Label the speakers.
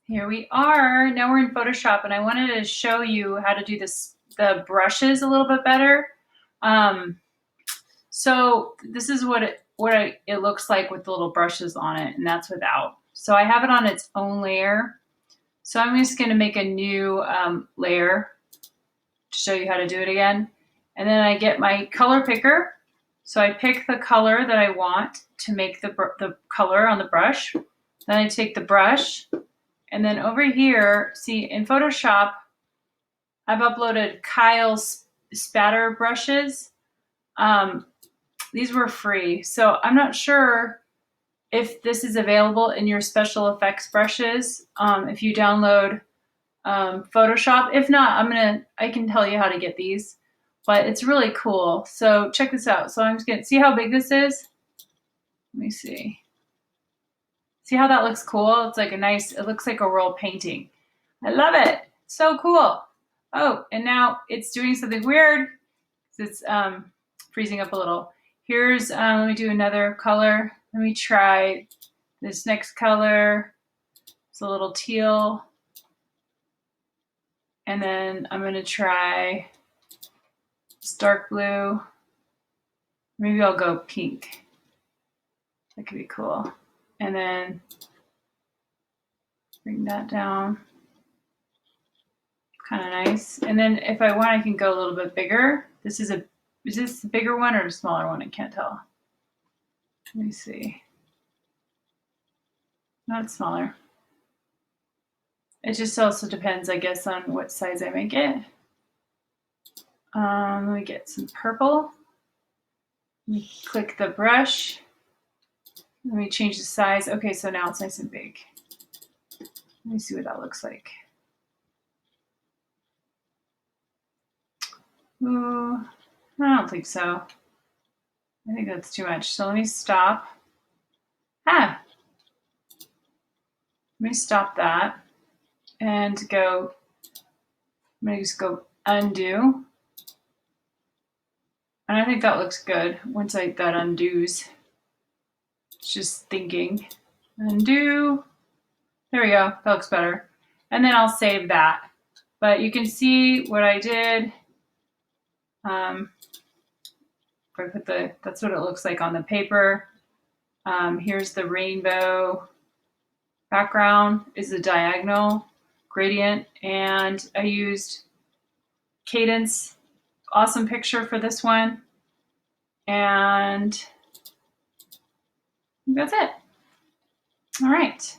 Speaker 1: Here we are. Now we're in Photoshop, and I wanted to show you how to do the brushes a little bit better. Um, so this is it looks like with the little brushes on it, and that's without. So I have it on its own layer. So I'm just going to make a new layer to show you how to do it again. And then I get my color picker. So I pick the color that I want to make the color on the brush. Then I take the brush, and then over here, see in Photoshop, I've uploaded Kyle's spatter brushes. These were free, so I'm not sure if this is available in your special effects brushes. If you download Photoshop, if not, I can tell you how to get these, but it's really cool. So check this out. So I'm just gonna see how big this is. Let me see. See how that looks cool? It's like it looks like a real painting. I love it. So cool. Oh, and now it's doing something weird. It's freezing up a little. Here's, let me do another color. Let me try this next color. It's a little teal. And then I'm gonna try this dark blue. Maybe I'll go pink. That could be cool. And then bring that down. Kind of nice. And then if I want, I can go a little bit bigger. Is this a bigger one or a smaller one? I can't tell. Let me see. Not smaller. It just also depends, I guess, on what size I make it. Let me get some purple. Let me click the brush. Let me change the size. Okay, so now it's nice and big. Let me see what that looks like. Ooh, I don't think so. I think that's too much. So let me stop. Let me stop that and go. I'm going to just go undo. And I think that looks good once that undoes. It's just thinking. Undo. There we go. That looks better. And then I'll save that. But you can see what I did. If I put that's what it looks like on the paper. Here's the rainbow background is the diagonal gradient, and I used Cadence awesome picture for this one, and that's it. All right.